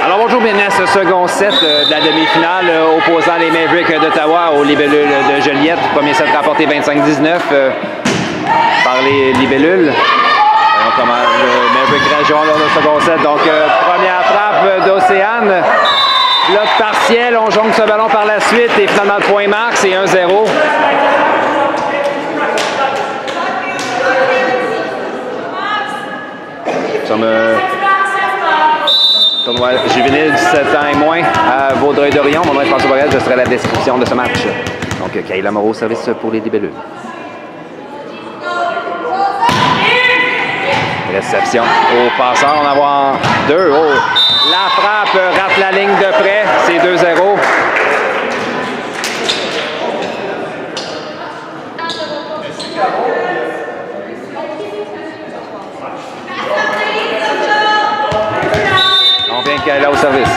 Alors bonjour, bienvenue à ce second set de la demi-finale opposant les Mavericks d'Ottawa aux Libellules de Joliette. Premier set remporté 25-19 par les Libellules. Voyons comment le Maverick réagit lors du second set. Donc première frappe d'Océane. Bloc partiel, on jongle ce ballon par la suite et finalement le point marque, c'est 1-0. Comme tournoi juvénile 17 ans et moins à Vaudreuil-Dorion. Mon nom est François Borel, je serai à la description de ce match. Donc, Kayla Moreau, service pour les Libellules. Réception au passeur, on va avoir deux. Oh. La frappe rate la ligne de près, c'est 2-0. On vient Kayla au service.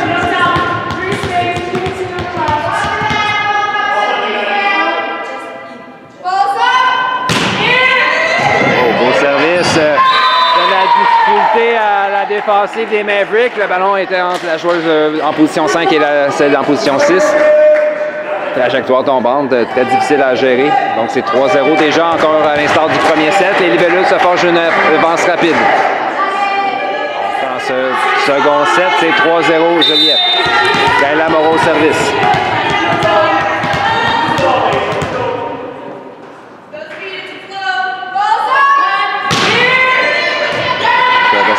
Oh, beau service. De la difficulté à la défensive des Mavericks. Le ballon était entre la joueuse en position 5 et celle en position 6. Trajectoire tombante, très difficile à gérer. Donc c'est 3-0 déjà, encore à l'instar du premier set. Les Libellules se forgent une avance rapide. Dans ce second set, c'est 3-0 Joliette. Kayla Moreau au service.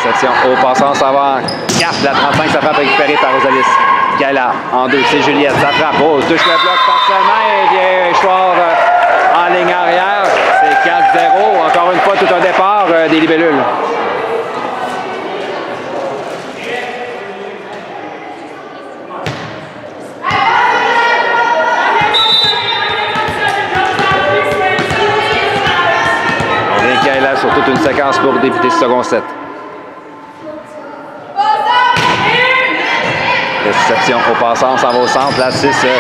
Réception au passant, ça va en 4. La 35, ça frappe récupérée par Rosalis. Kayla en 2, c'est Juliette, ça frappe. Oh, touche le bloc partiellement et vient Chouard en ligne arrière. C'est 4-0. Encore une fois, tout un départ des Libellules. On vient Kayla sur toute une séquence pour débuter ce second set. Réception au passant, on s'en va au centre, la 6. Belle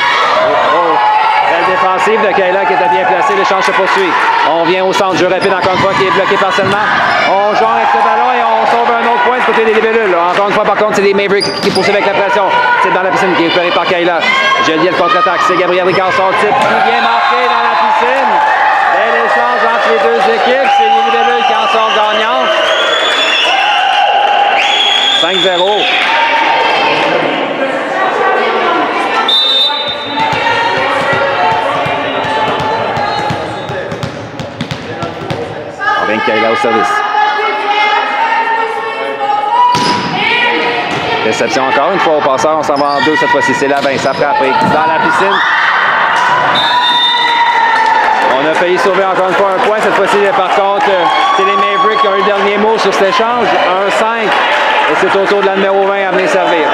défensive de Kayla qui était bien placée, l'échange se poursuit. On vient au centre, jeu rapide encore une fois qui est bloqué partiellement. On joue avec ce ballon et on sauve un autre point du côté des Libellules. Encore une fois, par contre, c'est les Mavericks qui poursuivent avec la pression. C'est dans la piscine qui est récupérée par Kayla. Joliette contre-attaque, c'est Gabriel Ricard, son type qui vient marquer dans la piscine. Et l'échange entre les deux équipes, c'est les Libellules qui en sortent gagnantes. 5-0. Kayla au service. Réception encore une fois au passeur. On s'en va en 2 cette fois-ci. C'est la 20. Ça frappe dans la piscine. On a failli sauver encore une fois un point. Cette fois-ci, par contre, c'est les Mavericks qui ont eu le dernier mot sur cet échange. 1-5. Et c'est au tour de la numéro 20 à venir servir.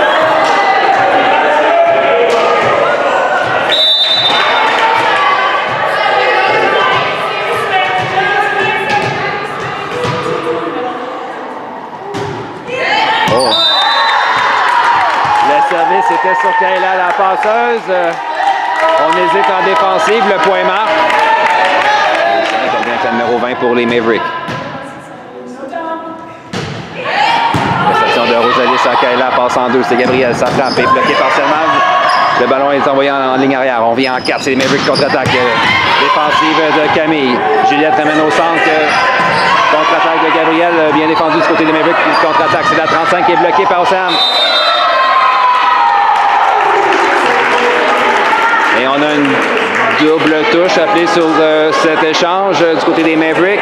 C'était sur Kayla, la passeuse. On hésite en défensive. Le point marque. On vient avec la numéro 20 pour les Mavericks. Réception de Rosalis à Kayla, passe en 2. C'est Gabriel, ça frappe et bloqué partiellement. Le ballon est envoyé en ligne arrière. On vient en 4. C'est les Mavericks contre-attaque. Défensive de Camille. Juliette ramène au centre. Contre-attaque de Gabriel. Bien défendu du côté des Mavericks. Contre-attaque. C'est la 35 qui est bloquée par Océane. Et on a une double touche appelée sur cet échange du côté des Mavericks.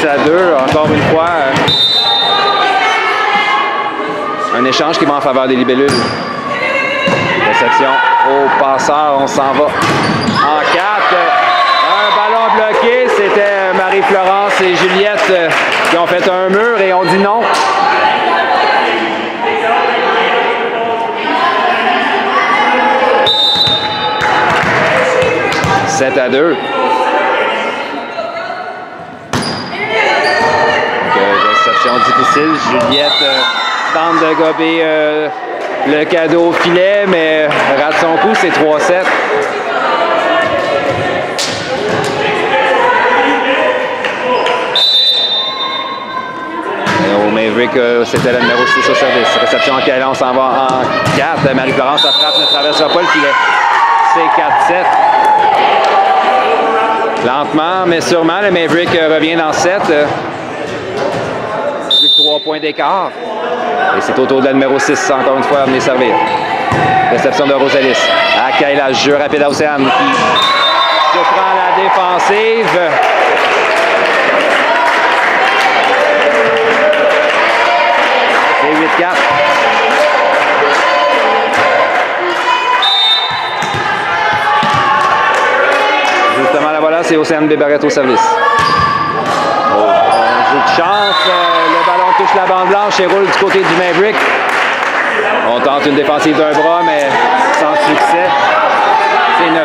6-2, encore une fois. Un échange qui va en faveur des Libellules. Réception au passeur, on s'en va en 4. Un ballon bloqué, c'était Marie-Florence et Juliette qui ont fait un mur et on dit non. « 7-2. Réception difficile. Juliette tente de gober le cadeau au filet, mais rate son coup. C'est 3-7. Au Maverick, c'était le numéro 6 au service. Réception en Kayla, on s'en va en 4. Marie-Florence, sa frappe ne traversera pas le filet. C'est 4-7. Lentement, mais sûrement, le Maverick revient dans 7. Plus que 3 points d'écart. Et c'est au tour de la numéro 6, encore une fois, à venir servir. Réception de Rosalis. À Kayla, jeu rapide à Océane qui surprend la défensive. C'est 8-4. Justement, la voilà, c'est Océane Bébarrette au service. On joue de chance. Le ballon touche la bande blanche et roule du côté du Maverick. On tente une défensive d'un bras, mais sans succès. C'est 9-4.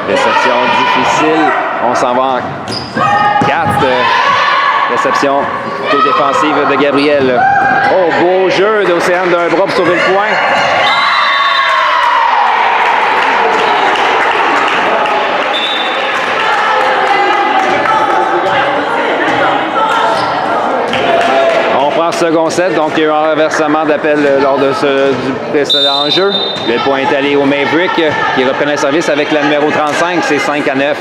Réception difficile. On s'en va en 4. Réception plutôt défensive de Gabriel. Oh, beau jeu d'Océane d'un bras pour sauver le point. Second set, donc il y a eu un renversement d'appel lors de du précédent jeu. Le point est allé au Maverick qui reprenait le service avec la numéro 35, c'est 5-9.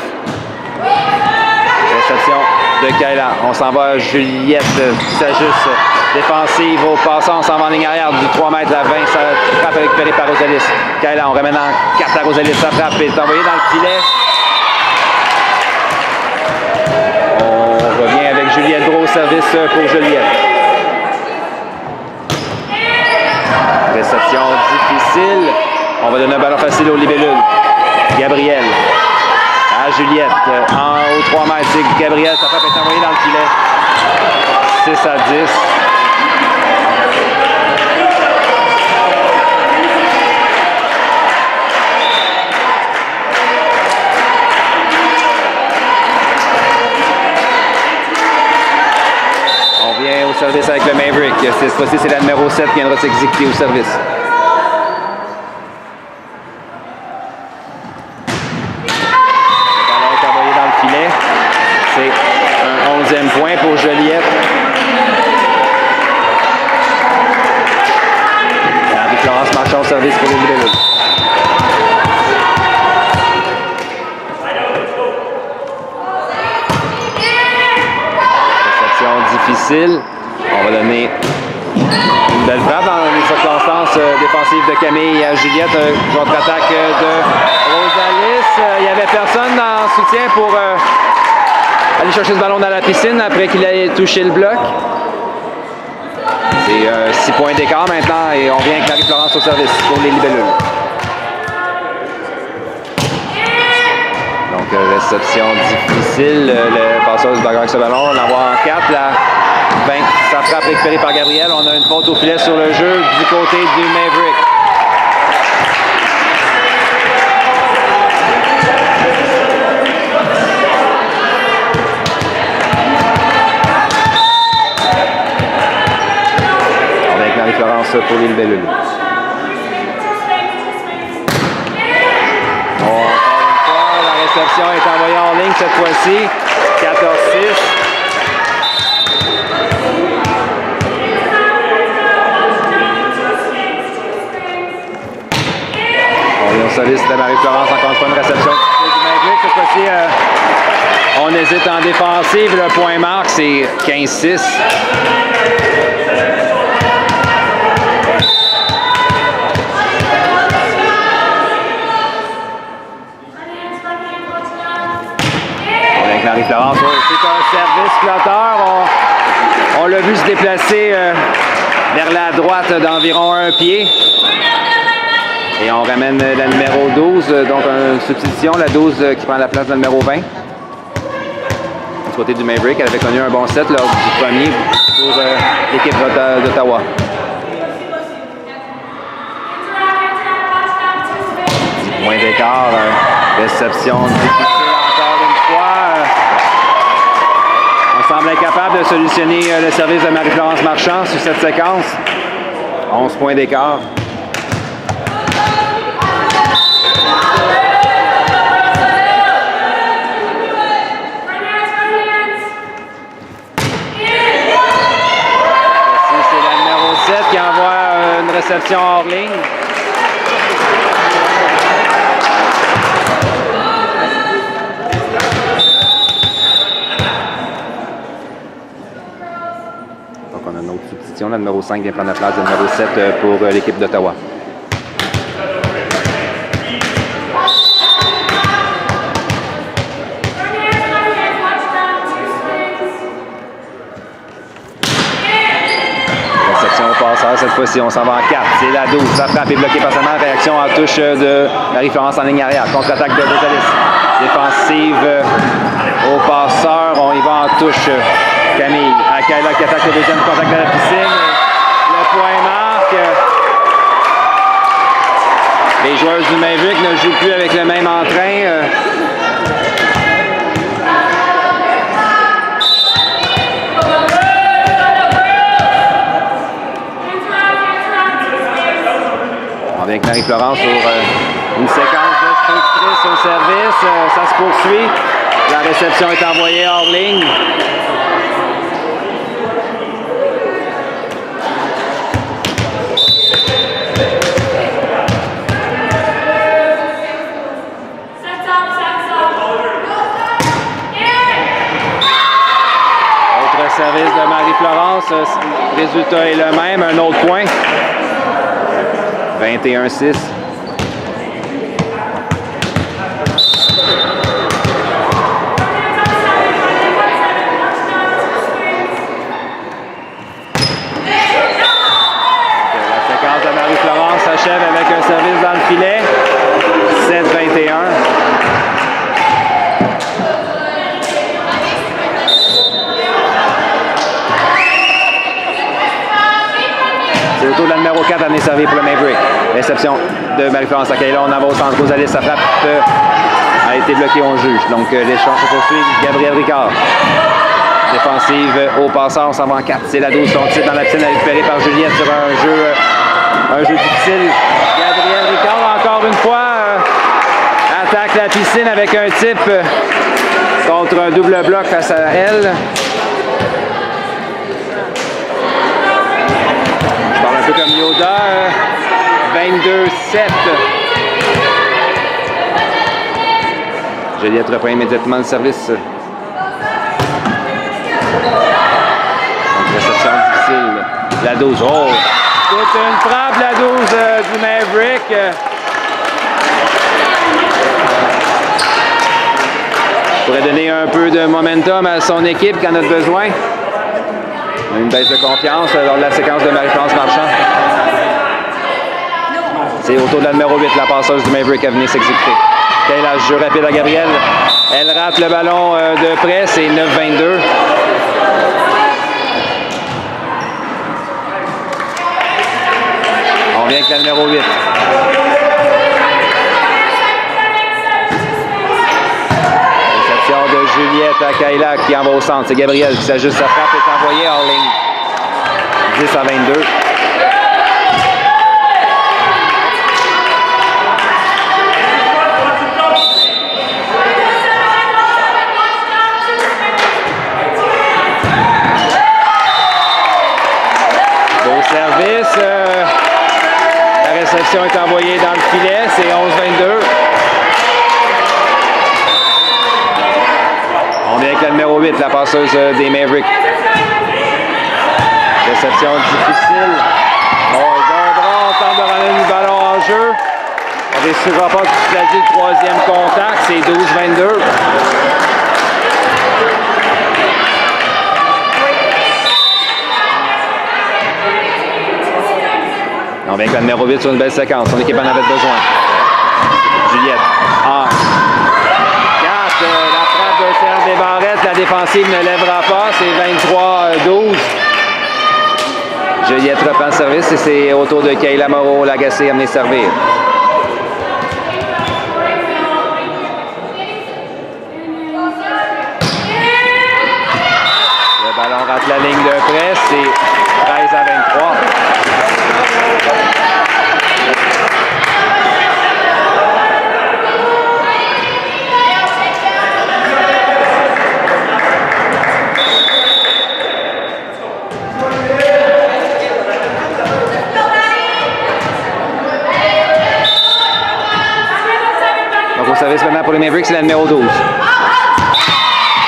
Réception de Kayla. On s'en va à Juliette qui s'ajuste. Défensive au passant, on s'en va en ligne arrière du 3 mètres à 20. Ça frappe récupérée par Rosalis. Kayla, on ramène en 4 à Rosalis. Sa frappe est envoyée dans le filet. On revient avec Juliette Gros au service pour Juliette. Réception difficile. On va donner un ballon facile au libellule. Gabriel. À Juliette. En haut 3 mètres. C'est Gabriel. Sa frappe est envoyée dans le filet. 6 à 10. On vient au service avec le Maverick. Cette fois-ci, c'est la numéro 7 qui viendra s'exécuter au service. Le ballon est envoyé dans le filet. C'est un 11e point pour Joliette. Marie-Florence Marchand au service pour les libellus. Réception difficile. On va donner une belle frappe dans les circonstances défensives de Camille à Juliette. Contre-attaque de Rosalis. Il n'y avait personne en soutien pour aller chercher ce ballon dans la piscine après qu'il ait touché le bloc. C'est 6 points d'écart maintenant et on vient avec Marie-Florence au service pour les libellules. Donc réception difficile. Le passeur se bagarre avec ce ballon. On l'envoie en 4. Sa frappe récupérée par Gabriel. On a une faute au filet sur le jeu du côté du Maverick. Avec Marie-Florence pour les libellules. Encore une fois, la réception est envoyée en ligne cette fois-ci. 14-6. Au service de Marie-Florence, encore une fois une réception du Maverick. Cette fois-ci, on hésite en défensive. Le point marque, c'est 15-6. Avec Marie-Florence, c'est un service flotteur. On l'a vu se déplacer vers la droite d'environ un pied. Et on ramène la numéro 12, donc une substitution, la 12 qui prend la place de la numéro 20. Du côté du Maverick, elle avait connu un bon set lors du premier pour l'équipe d'Ottawa. 10 points d'écart, réception difficile encore une fois. On semble incapable de solutionner le service de Marie-Florence Marchand sur cette séquence. 11 points d'écart. réception hors ligne. Donc on a une autre substitution. Le numéro 5 vient prendre la place du numéro 7 pour l'équipe d'Ottawa. Cette fois-ci, on s'en va en 4. C'est la 12. Ça frappe et bloqué par seulement. Réaction en touche de Marie-Florence en ligne arrière. Contre-attaque de Rosalis. Défensive au passeur. On y va en touche. Camille Akaila qui attaque le deuxième contact de la piscine. Le point marque. Les joueurs du Mavericks ne jouent plus avec le même entrain. Avec Marie-Florence sur une séquence destructrice au service. Ça se poursuit. La réception est envoyée hors ligne. Autre service de Marie-Florence. Le résultat est le même. Un autre point. 21-6. La séquence de Marie-Florence s'achève avec un service dans le filet. 7-21. C'est le tour de la numéro 4 à venir servir pour le Maverick. Réception de Marie-Florence Akaila. On en va au centre. Rosalis, sa frappe a été bloquée, on juge. Donc l'échange se poursuit. Gabriel Ricard. Défensive au passeur. On s'en va en 4. C'est la 12. Son titre dans la piscine récupéré par Juliette sur un jeu difficile. Gabriel Ricard, encore une fois, attaque la piscine avec un type contre un double bloc face à elle. Un peu comme Yoda, 22-7. Juliette reprend immédiatement le service. Donc, réception difficile. La 12. Oh! Toute une frappe, la 12 du Maverick. Pourrait donner un peu de momentum à son équipe quand on a besoin. Une baisse de confiance lors de la séquence de Marie-France Marchand. C'est au tour de la numéro 8, la passeuse du Maverick à venir s'exécuter. Kayla, jeu rapide à Gabrielle. Elle rate le ballon de près, c'est 9-22. On vient avec la numéro 8. Réception de Juliette à Kayla qui en va au centre. C'est Gabrielle qui s'ajuste sa frappe et est envoyée hors ligne. 10-22. Beau service. La réception est envoyée dans le filet. C'est 11-22. On vient avec la numéro 8, la passeuse des Mavericks. Réception difficile. Bon, d'un bras, on tente de ramener le ballon en jeu. On ne réussira pas que tu places le troisième contact. C'est 12-22. On vient avec la numéro 8 sur une belle séquence. Son équipe en avait besoin. Juliette. En 4. La frappe de Serge Desbarrettes. La défensive ne lèvera pas. C'est 23-12. Juliette reprend le service et c'est au tour de Kayla Moreau-Lagacé à venir servir. Le ballon rate la ligne de près. C'est 13-23. service maintenant pour les Mavericks, c'est la numéro 12.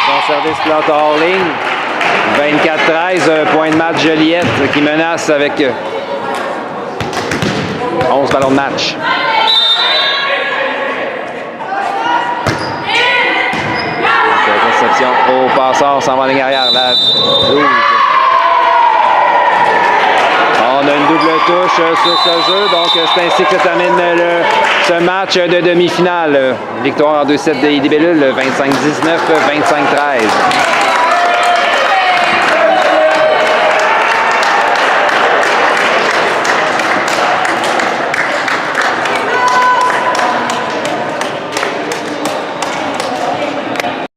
Son service plante hors ligne. 24-13, point de match Joliette qui menace avec 11 ballons de match. Réception au passeur, s'en va en ligne arrière. La 12. On a une double touche sur ce jeu, donc c'est ainsi que se termine ce match de demi-finale. Victoire en 2-7 des Libellules, 25-19, 25-13.